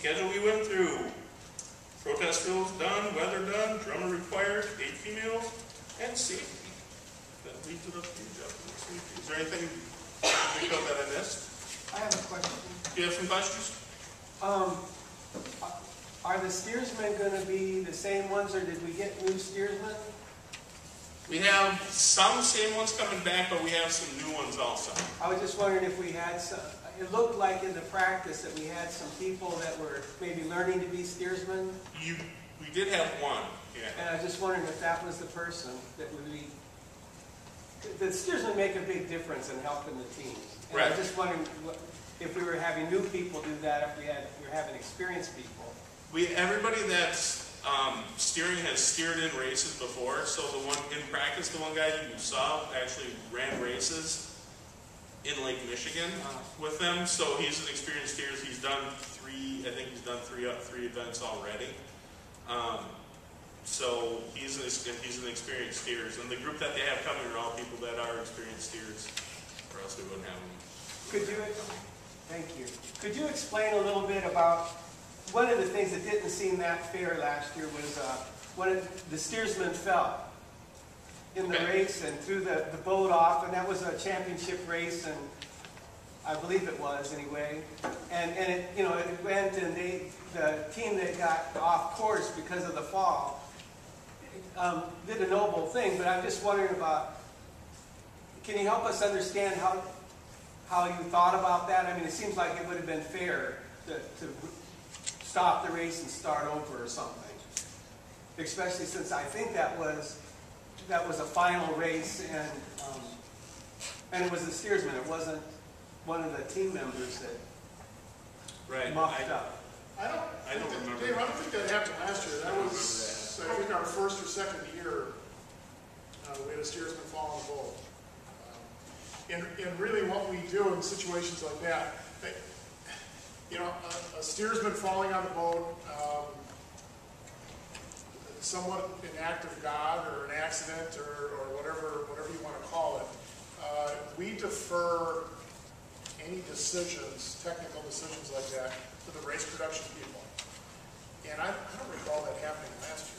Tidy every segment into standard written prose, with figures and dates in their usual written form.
schedule we went through. Protest fields done, weather done, drummer required, 8 females, and safety. That leads it up to you, Jeff. Is there anything you feel that I missed? I have a question. Do you have some questions? Are the steersmen going to be the same ones, or did we get new steersmen? We have some same ones coming back, but we have some new ones also. I was just wondering if we had some. It looked like in the practice that we had some people that were maybe learning to be steersmen. We did have one, yeah. And I was just wondering if that was the person that would be. The steersmen make a big difference in helping the teams. And right. I was just wondering if we were having new people do that, if we were having experienced people. Everybody that's steering has steered in races before. So the one in practice, the one guy you saw actually ran races in Lake Michigan with them. So he's an experienced steer. He's done three events already. So he's an experienced steers. And the group that they have coming are all people that are experienced steers, or else we wouldn't have them. Thank you. Could you explain a little bit about one of the things that didn't seem that fair last year was when the steersman fell in the race and threw the boat off, and that was a championship race, and I believe it was anyway. And it, it went, and the team that got off course because of the fall did a noble thing. But I'm just wondering about, can you help us understand how you thought about that? I mean, it seems like it would have been fair to stop the race and start over or something. Especially since I think that was a final race, and it was the steersman. It wasn't one of the team members that muffed up. I don't remember. Dave, I don't think that happened last year. That was, I think, our first or second year. We had a steersman fall on the boat. And really, what we do in situations like that, a steersman falling on the boat, somewhat an act of God or an accident or whatever you want to call it, we defer any decisions, technical decisions like that, to the race production people. And I don't recall that happening last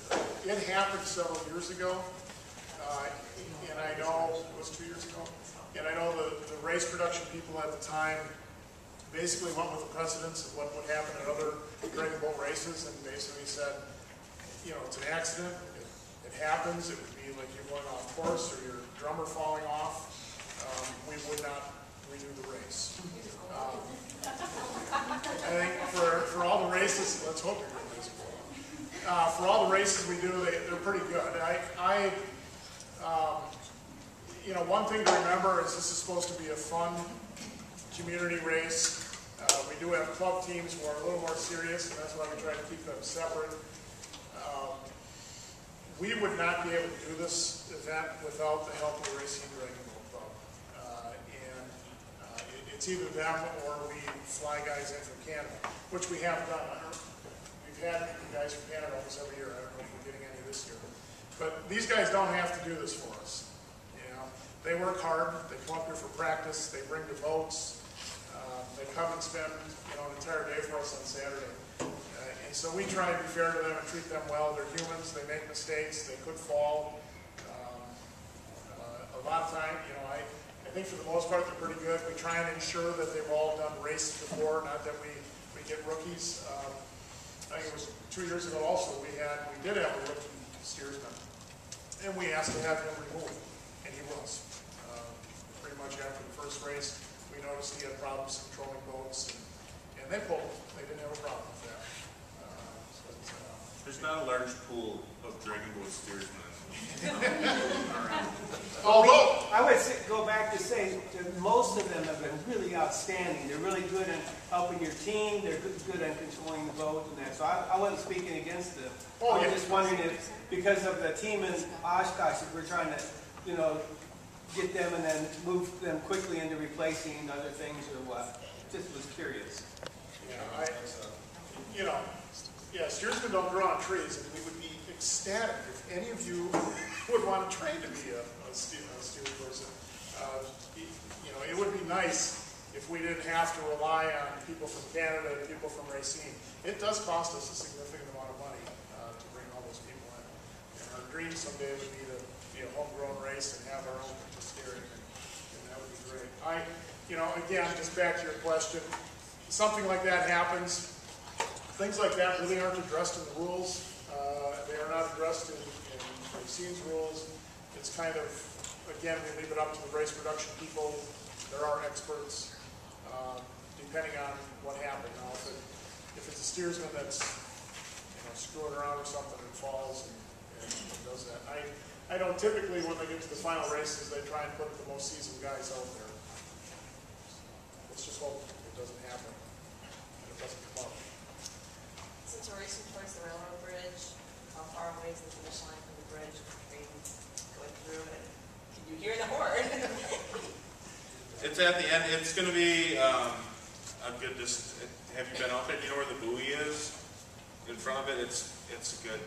year. It happened several years ago, and I know, it was 2 years ago, and I know the race production people at the time basically went with the precedents of what would happen at other Dragonboat races, and basically said, it's an accident, it happens, it would be like you're going off course or your drummer falling off, we would not renew the race. I think for all the races, let's hope you're doing this. For all the races we do, they're pretty good. One thing to remember is this is supposed to be a fun community race. We do have club teams who are a little more serious, and that's why we try to keep them separate. We would not be able to do this event without the help of the Racing Dragonboat Club. It's either them or we fly guys in from Canada, which we have done. We've had guys from Canada almost every year. I don't know if we're getting any this year. But these guys don't have to do this for us. They work hard. They come up here for practice. They bring the boats. They come and spend an entire day for us on Saturday. And so we try and be fair to them and treat them well. They're humans. They make mistakes. They could fall. A lot of time, I think for the most part they're pretty good. We try and ensure that they've all done races before, not that we get rookies. I think it was 2 years ago also we did have a rookie steersman, and we asked to have him removed, and he was. Pretty much after the first race, we noticed he had problems controlling boats, and they pulled him. They didn't have a problem with that. There's not a large pool of Dragonboat steersmen. Although I would go back to say that most of them have been really outstanding. They're really good in helping your team. They're good at controlling the boat and that. So I wasn't speaking against them. I was just wondering if, because of the team in Oshkosh, if we're trying to, get them and then move them quickly into replacing other things or what. Just was curious. Steersmen don't grow on trees, and we would be ecstatic if any of you would want to train to be a steer person. It would be nice if we didn't have to rely on people from Canada and people from Racine. It does cost us a significant amount of money to bring all those people in. And our dream someday would be to be a homegrown race and have our own steering, and that would be great. Again, just back to your question, something like that happens. Things like that really aren't addressed in the rules. They are not addressed in Racine's rules. It's kind of, again, we leave it up to the race production people. There are experts, depending on what happened. Now, if it's a steersman that's screwing around or something and falls and does that, I don't typically, when they get to the final races, they try and put the most seasoned guys out there. Let's just hope it doesn't happen and it doesn't come up. Since we're racing towards the railroad bridge, how far away is the finish line from the bridge? Train going through it? Can you hear the horn? It's at the end. It's going to be a good distance. Have you been out there? Do you know where the buoy is? In front of it, it's a good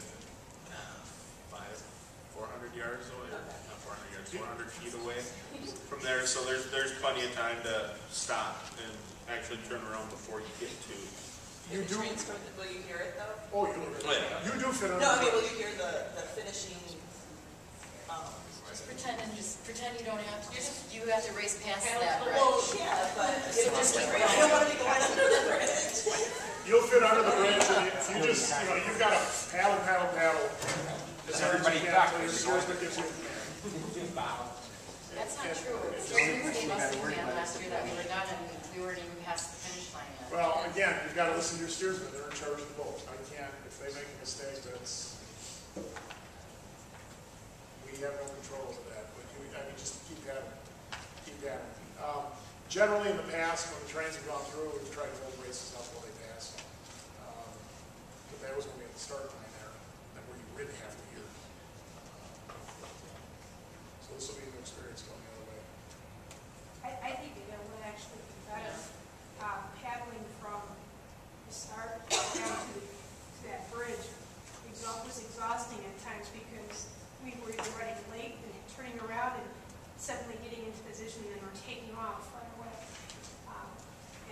400 yards away. Not 400 yards, 400 feet away from there. So there's plenty of time to stop and actually turn around before you get to. You do. Will you hear it though? Oh, you do. Yeah. You do fit on. No, I mean, will you hear the finishing? Just pretend you don't have to. You have to race past that bridge. Well, yeah, but I don't want to be going under the bridge. You'll fit under the bridge, and you just, you've got to paddle. As everybody back to your steersman gives you. That's not true. They must have planned last year that we were done and we weren't even past the finish line yet. Well, again, you've got to listen to your steersman. They're in charge of the boat. I can't, if they make a mistake, we have no control over that. But just keep paddling. Generally, in the past, when the trains have gone through, we've tried to hold races up while they pass. But that was when we had the start line there, and where you really have to hear. So this will be a new experience going the other way. I think it would actually be better paddling from the start down to that bridge. Was exhausting at times because we were either running late and turning around and suddenly getting into position and we're taking off right away.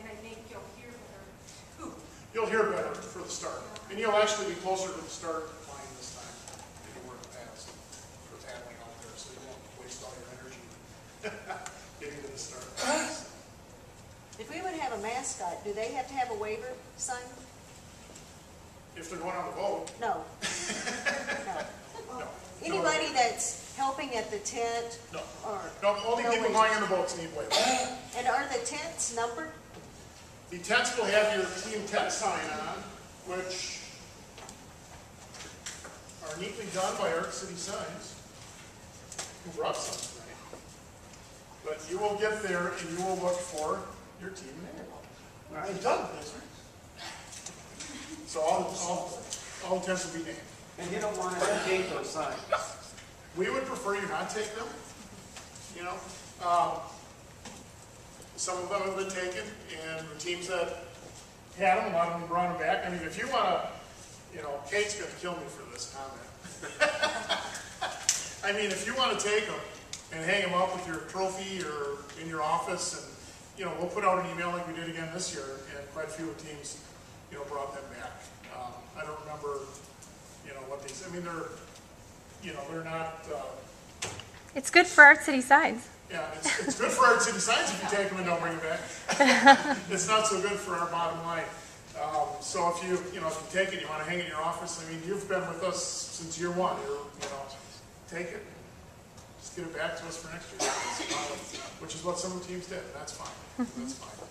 And I think you'll hear better too. You'll hear better for the start. And you'll actually be closer to the start line this time than you were in the past for paddling out there, so you won't waste all your energy getting to the start. If we would have a mascot, do they have to have a waiver sign? If they're going on the boat, No. no. Anybody that's helping at the tent No. or... No, only people going on the boats need waivers. And are the tents numbered? The tents will have your team tent sign on, which are neatly done by Arc City Signs, who brought some tonight. But you will get there and you will look for your team name. It's done, that's right. So all the tents will be named. And you don't want to update those signs. We would prefer you not take them. Some of them have been taken, and the teams that had them, a lot of them brought them back. I mean, if you want to, Kate's going to kill me for this comment. I mean, if you want to take them and hang them up with your trophy or in your office, and we'll put out an email like we did again this year, and quite a few teams, brought them back. I don't remember, what these. I mean, they're not. It's good for Art City Signs. Yeah, it's good for Art City Signs if you take them and don't bring them back. It's not so good for our bottom line. So if you take it, you want to hang it in your office. I mean, you've been with us since year one. Take it. Just get it back to us for next year, which is what some of the teams did. That's fine. That's fine.